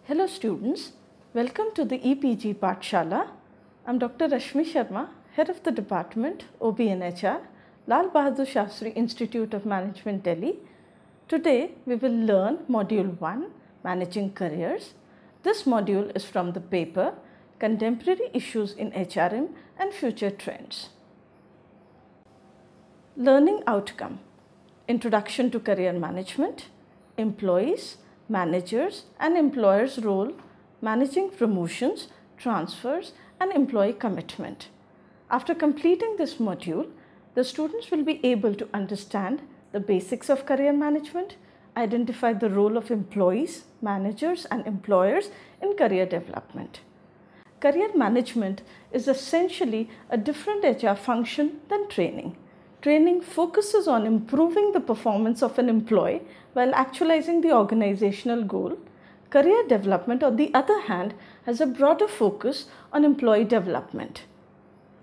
Hello students, welcome to the EPG Pathshala. I am Dr. Rashmi Sharma, Head of the Department OB and HR, Lal Bahadur Shastri Institute of Management, Delhi. Today we will learn Module 1, Managing Careers. This module is from the paper Contemporary Issues in HRM and Future Trends. Learning Outcome: Introduction to Career Management, Employees, Managers and Employers' Role, Managing Promotions, Transfers and Employee Commitment. After completing this module, the students will be able to understand the basics of career management, identify the role of employees, managers and employers in career development. Career management is essentially a different HR function than training. Training focuses on improving the performance of an employee while actualizing the organizational goal. Career development, on the other hand, has a broader focus on employee development.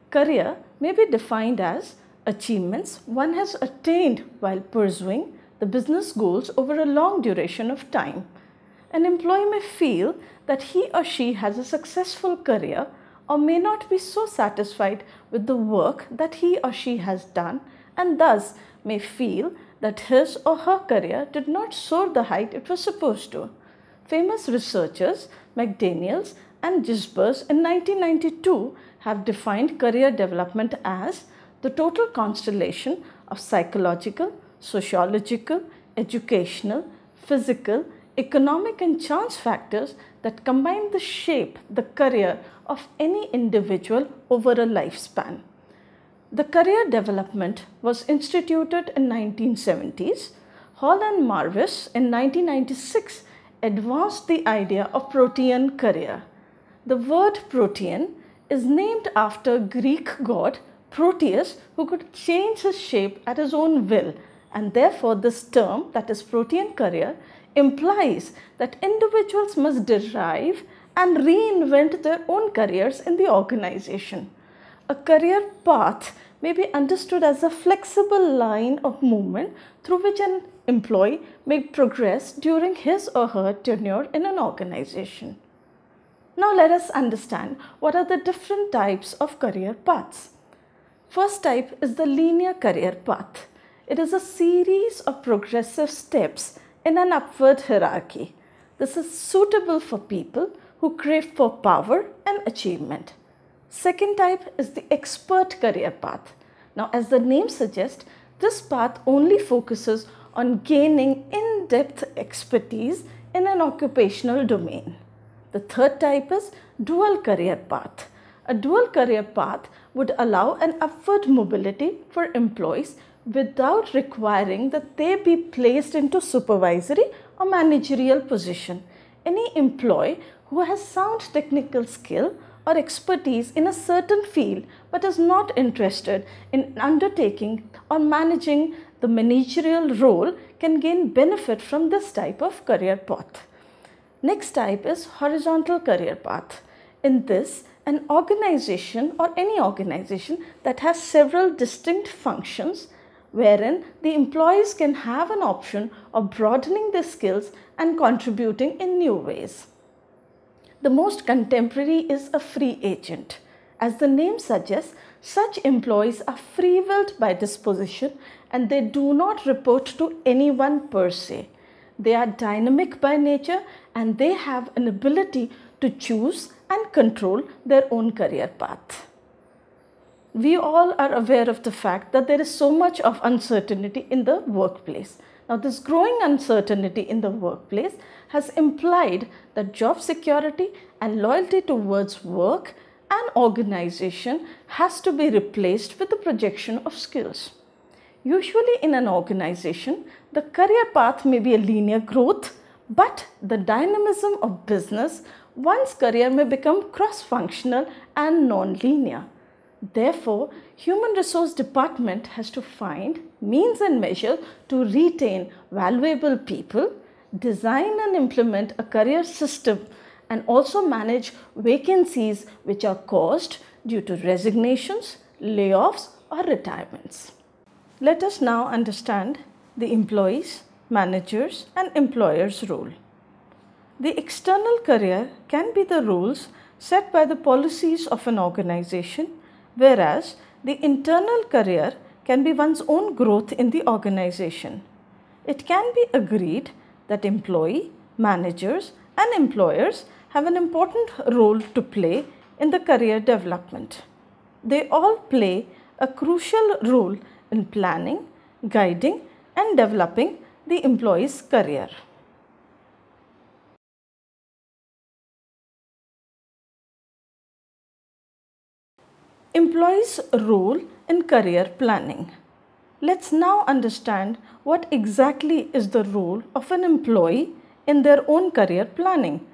Career may be defined as achievements one has attained while pursuing the business goals over a long duration of time. An employee may feel that he or she has a successful career or may not be so satisfied with the work that he or she has done and thus may feel that his or her career did not soar the height it was supposed to. Famous researchers McDaniels and Gisbers in 1992 have defined career development as the total constellation of psychological, sociological, educational, physical, economic and chance factors that combine to shape the career of any individual over a lifespan. The career development was instituted in 1970s. Hall and Marvis in 1996 advanced the idea of protean career. The word protean is named after Greek god Proteus, who could change his shape at his own will, and therefore this term, that is protean career, implies that individuals must derive and reinvent their own careers in the organization. A career path may be understood as a flexible line of movement through which an employee may progress during his or her tenure in an organization. Now let us understand what are the different types of career paths. First type is the linear career path. It is a series of progressive steps in an upward hierarchy. This is suitable for people who crave for power and achievement. Second type is the expert career path. Now, as the name suggests, this path only focuses on gaining in-depth expertise in an occupational domain. The third type is dual career path. A dual career path would allow an upward mobility for employees without requiring that they be placed into supervisory or managerial position. Any employee who has sound technical skill or expertise in a certain field but is not interested in undertaking or managing the managerial role can gain benefit from this type of career path. Next type is horizontal career path. In this, an organization or any organization that has several distinct functions wherein the employees can have an option of broadening their skills and contributing in new ways. The most contemporary is a free agent. As the name suggests, such employees are free-willed by disposition and they do not report to anyone per se. They are dynamic by nature and they have an ability to choose and control their own career path. We all are aware of the fact that there is so much of uncertainty in the workplace. Now, this growing uncertainty in the workplace has implied that job security and loyalty towards work and organization has to be replaced with the projection of skills. Usually in an organization, the career path may be a linear growth, but the dynamism of business, one's career may become cross-functional and non-linear. Therefore, Human Resource Department has to find means and measures to retain valuable people, design and implement a career system, and also manage vacancies which are caused due to resignations, layoffs, or retirements. Let us now understand the employees, managers, and employers' role. The external career can be the rules set by the policies of an organization, whereas the internal career can be one's own growth in the organization. It can be agreed that employee, managers, and employers have an important role to play in the career development. They all play a crucial role in planning, guiding, and developing the employee's career. Employees' role in career planning. Let's now understand what exactly is the role of an employee in their own career planning.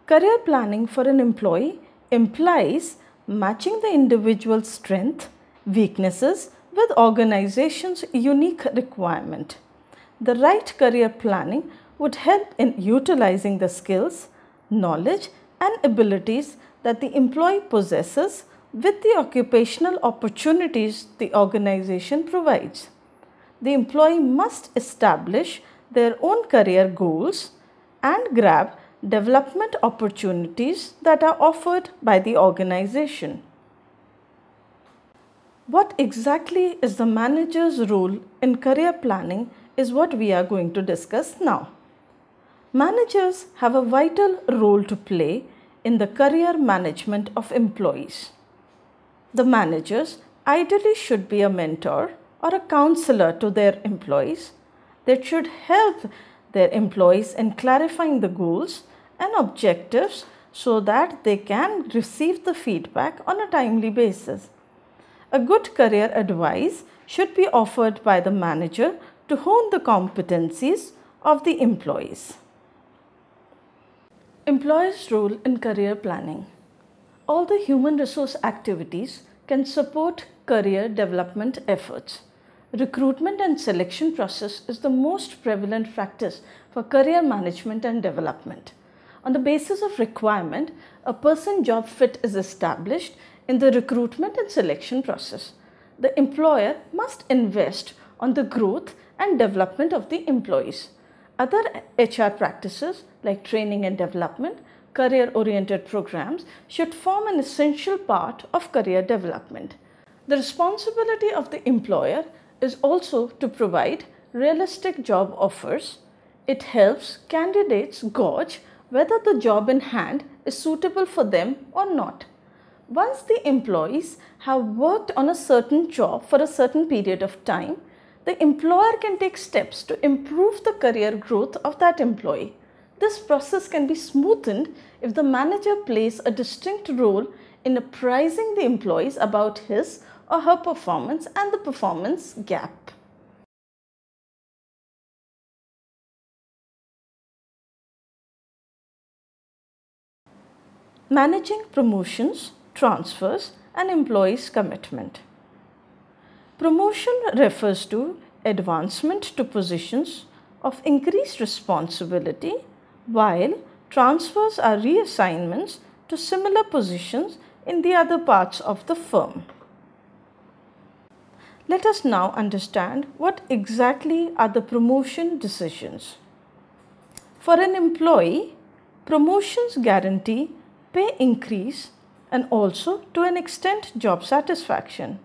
Career planning for an employee implies matching the individual's strengths, weaknesses with organization's unique requirement. The right career planning would help in utilizing the skills, knowledge, and abilities that the employee possesses with the occupational opportunities the organization provides. The employee must establish their own career goals and grab development opportunities that are offered by the organization. What exactly is the manager's role in career planning is what we are going to discuss now. Managers have a vital role to play in the career management of employees. The managers ideally should be a mentor or a counselor to their employees. They should help their employees in clarifying the goals and objectives so that they can receive the feedback on a timely basis. A good career advice should be offered by the manager to hone the competencies of the employees. Employees' role in career planning. All the human resource activities can support career development efforts. Recruitment and selection process is the most prevalent practice for career management and development. On the basis of requirement, a person job fit is established in the recruitment and selection process. The employer must invest on the growth and development of the employees. Other HR practices like training and development, career-oriented programs should form an essential part of career development. The responsibility of the employer is also to provide realistic job offers. It helps candidates gauge whether the job in hand is suitable for them or not. Once the employees have worked on a certain job for a certain period of time, the employer can take steps to improve the career growth of that employee. This process can be smoothened if the manager plays a distinct role in apprising the employees about his or her performance and the performance gap. Managing promotions, transfers, and employees' commitment. Promotion refers to advancement to positions of increased responsibility, while transfers are reassignments to similar positions in the other parts of the firm. Let us now understand what exactly are the promotion decisions. For an employee, promotions guarantee pay increase and also to an extent job satisfaction,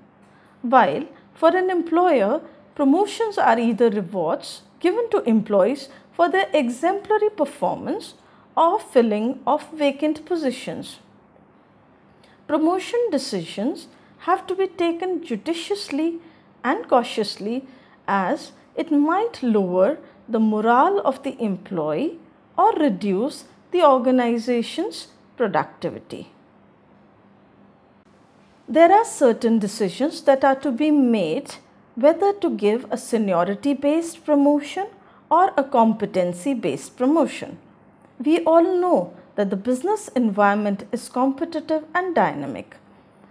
while for an employer, promotions are either rewards given to employees for their exemplary performance or filling of vacant positions. Promotion decisions have to be taken judiciously and cautiously, as it might lower the morale of the employee or reduce the organization's productivity. There are certain decisions that are to be made whether to give a seniority-based promotion or a competency-based promotion. We all know that the business environment is competitive and dynamic.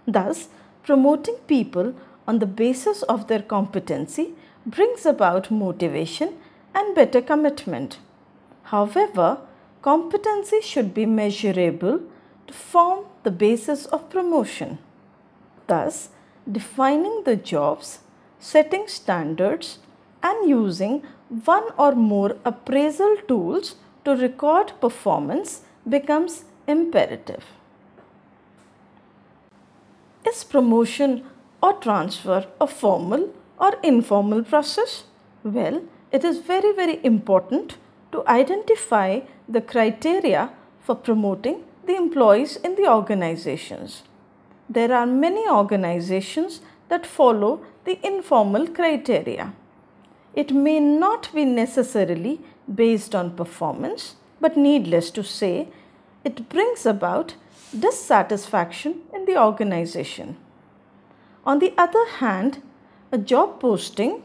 Thus, promoting people on the basis of their competency brings about motivation and better commitment. However, competency should be measurable to form the basis of promotion. Thus, defining the jobs, setting standards, and using one or more appraisal tools to record performance becomes imperative. Is promotion or transfer a formal or informal process? Well, it is very important to identify the criteria for promoting the employees in the organizations. There are many organizations that follow the informal criteria. It may not be necessarily based on performance, but needless to say, it brings about dissatisfaction in the organization. On the other hand, a job posting,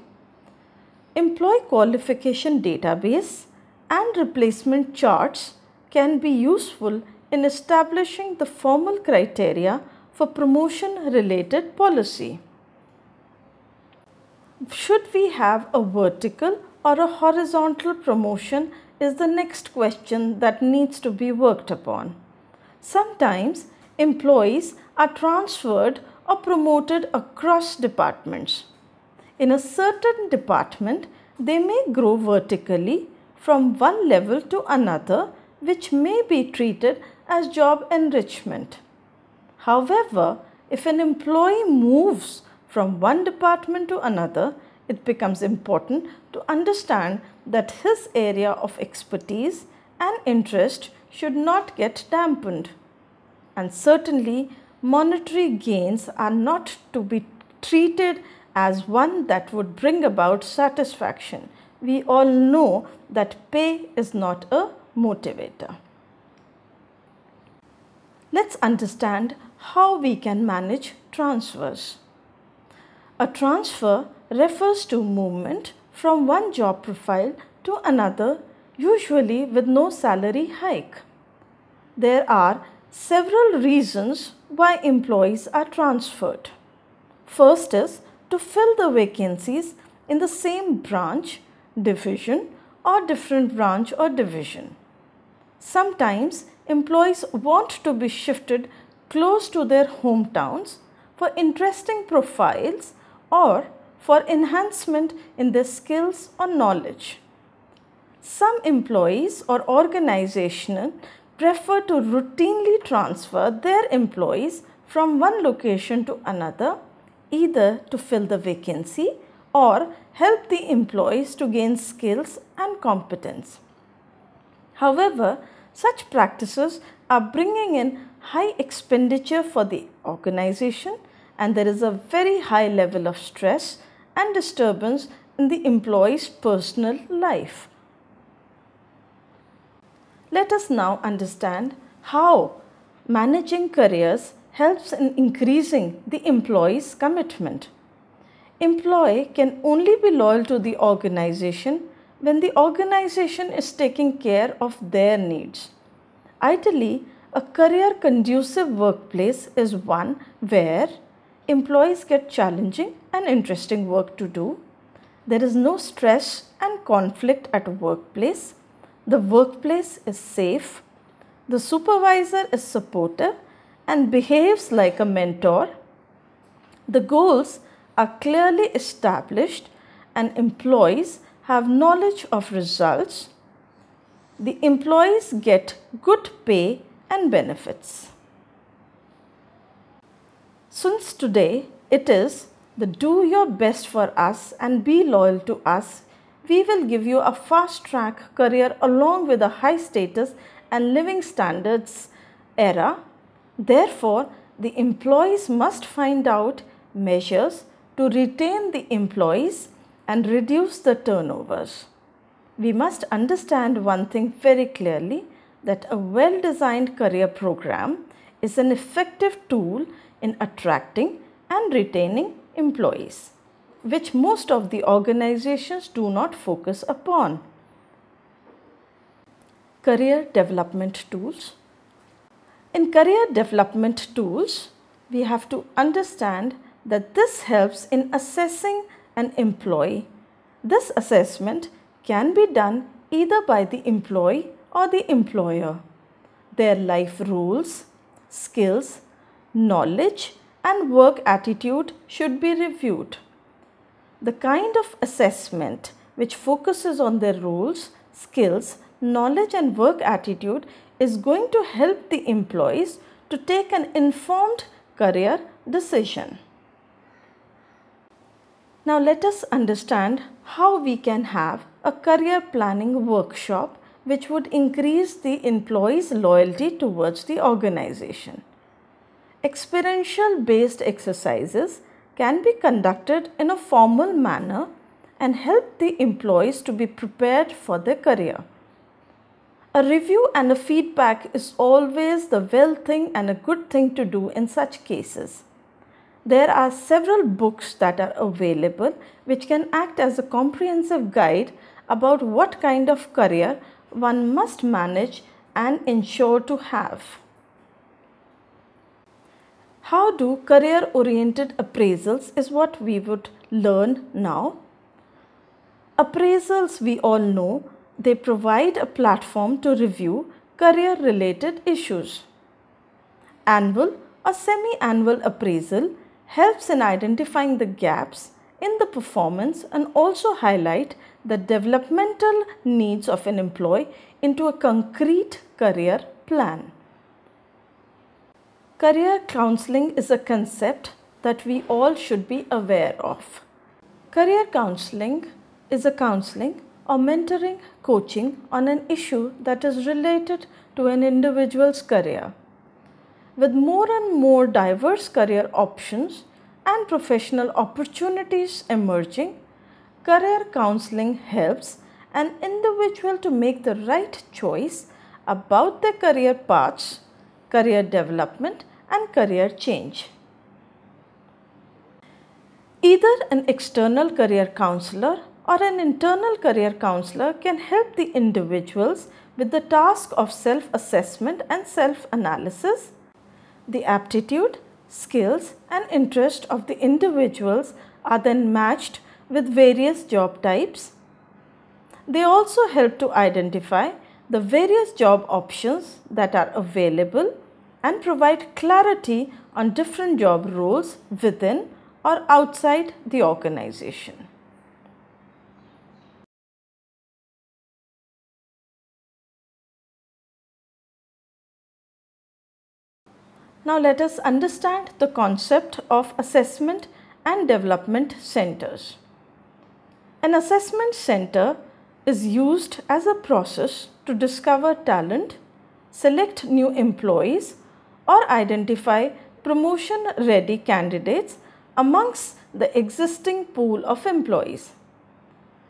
employee qualification database, and replacement charts can be useful in establishing the formal criteria for promotion related policy. Should we have a vertical or a horizontal promotion is the next question that needs to be worked upon. Sometimes employees are transferred or promoted across departments. In a certain department, they may grow vertically from one level to another, which may be treated as job enrichment. However, if an employee moves from one department to another, it becomes important to understand that his area of expertise and interest should not get dampened. And certainly, monetary gains are not to be treated as one that would bring about satisfaction. We all know that pay is not a motivator. Let's understand how we can manage transfers. A transfer refers to movement from one job profile to another, usually with no salary hike. There are several reasons why employees are transferred. First is to fill the vacancies in the same branch, division, or different branch or division. Sometimes employees want to be shifted close to their hometowns for interesting profiles or for enhancement in their skills or knowledge. Some employees or organizations prefer to routinely transfer their employees from one location to another, either to fill the vacancy or help the employees to gain skills and competence. However, such practices are bringing in high expenditure for the organization, and there is a very high level of stress and disturbance in the employee's personal life. Let us now understand how managing careers helps in increasing the employee's commitment. Employee can only be loyal to the organization when the organization is taking care of their needs. Ideally, a career conducive workplace is one where employees get challenging and interesting work to do. There is no stress and conflict at a workplace. The workplace is safe. The supervisor is supportive and behaves like a mentor. The goals are clearly established and employees have knowledge of results. The employees get good pay and benefits. Since today it is the do your best for us and be loyal to us, we will give you a fast track career along with a high status and living standards era. Therefore, the employees must find out measures to retain the employees and reduce the turnovers. We must understand one thing very clearly, that a well-designed career program is an effective tool in attracting and retaining employees, which most of the organizations do not focus upon. Career development tools. In career development tools, we have to understand that this helps in assessing an employee. This assessment can be done either by the employee or the employer. Their life rules, skills, knowledge, and work attitude should be reviewed. The kind of assessment which focuses on their roles, skills, knowledge and work attitude is going to help the employees to take an informed career decision. Now let us understand how we can have a career planning workshop which would increase the employees' loyalty towards the organization. Experiential based exercises can be conducted in a formal manner and help the employees to be prepared for their career. A review and a feedback is always the well thing and a good thing to do in such cases. There are several books that are available which can act as a comprehensive guide about what kind of career one must manage and ensure to have. How do career-oriented appraisals is what we would learn now. Appraisals, we all know, they provide a platform to review career-related issues. Annual or semi-annual appraisal helps in identifying the gaps in the performance and also highlight the developmental needs of an employee into a concrete career plan. Career counseling is a concept that we all should be aware of. Career counseling is a counseling or mentoring coaching on an issue that is related to an individual's career. With more and more diverse career options and professional opportunities emerging, career counseling helps an individual to make the right choice about their career paths, career development, and career change. Either an external career counselor or an internal career counselor can help the individuals with the task of self-assessment and self-analysis. The aptitude, skills, and interest of the individuals are then matched with various job types. They also help to identify the various job options that are available and provide clarity on different job roles within or outside the organization. Now let us understand the concept of assessment and development centers. An assessment center is used as a process to discover talent, select new employees, or identify promotion-ready candidates amongst the existing pool of employees.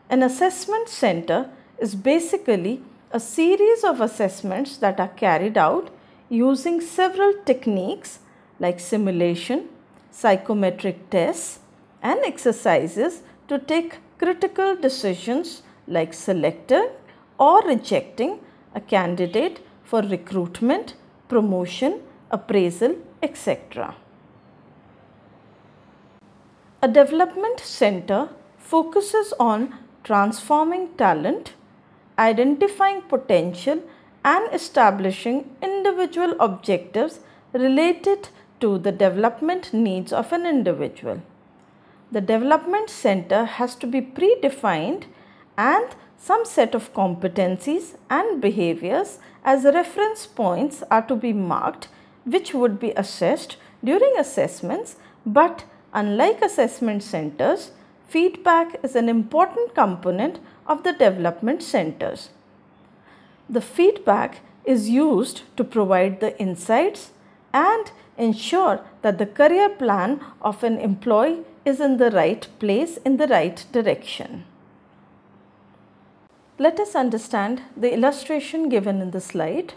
An assessment center is basically a series of assessments that are carried out using several techniques like simulation, psychometric tests, and exercises to take critical decisions like selecting or rejecting a candidate for recruitment, promotion, appraisal, etc. A development center focuses on transforming talent, identifying potential, and establishing individual objectives related to the development needs of an individual. The development center has to be predefined and some set of competencies and behaviors as reference points are to be marked, which would be assessed during assessments, but unlike assessment centers, feedback is an important component of the development centers. The feedback is used to provide the insights and ensure that the career plan of an employee is in the right place, in the right direction. Let us understand the illustration given in the slide.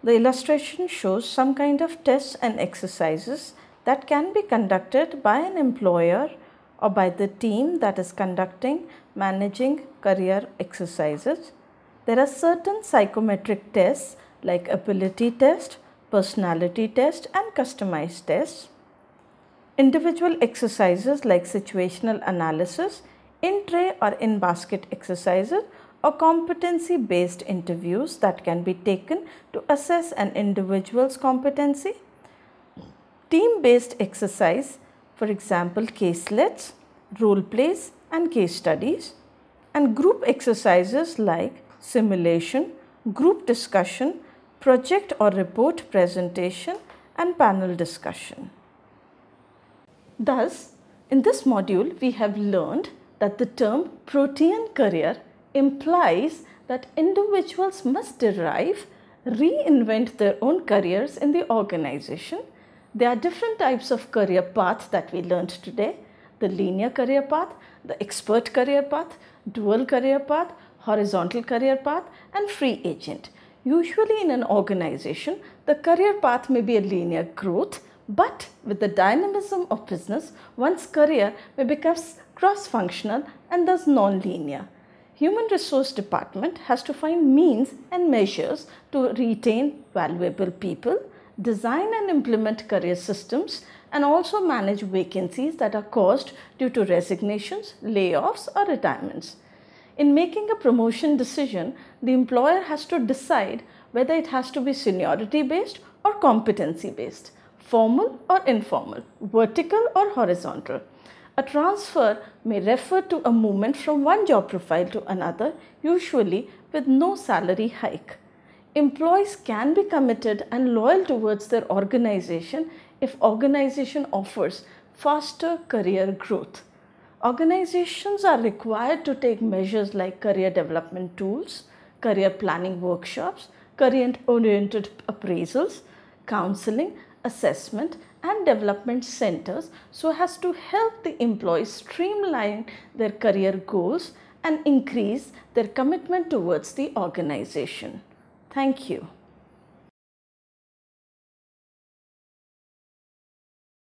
The illustration shows some kind of tests and exercises that can be conducted by an employer or by the team that is conducting managing career exercises. There are certain psychometric tests like ability test, personality test, and customized tests. Individual exercises like situational analysis, in-tray or in-basket exercises, or competency-based interviews that can be taken to assess an individual's competency. Team-based exercise, for example, caselets, role plays, and case studies. And group exercises like simulation, group discussion, project or report presentation, and panel discussion. Thus, in this module, we have learned that the term protean career implies that individuals must reinvent their own careers in the organization. There are different types of career path that we learned today: the linear career path, the expert career path, dual career path, horizontal career path, and free agent. Usually in an organization, the career path may be a linear growth, but with the dynamism of business, one's career may become cross-functional and thus non-linear. Human Resource Department has to find means and measures to retain valuable people, design and implement career systems, and also manage vacancies that are caused due to resignations, layoffs, or retirements. In making a promotion decision, the employer has to decide whether it has to be seniority based or competency based, formal or informal, vertical or horizontal. A transfer may refer to a movement from one job profile to another, usually with no salary hike. Employees can be committed and loyal towards their organization if organization offers faster career growth. Organizations are required to take measures like career development tools, career planning workshops, career-oriented appraisals, counseling, assessment, and development centers so as to help the employees streamline their career goals and increase their commitment towards the organization. Thank you.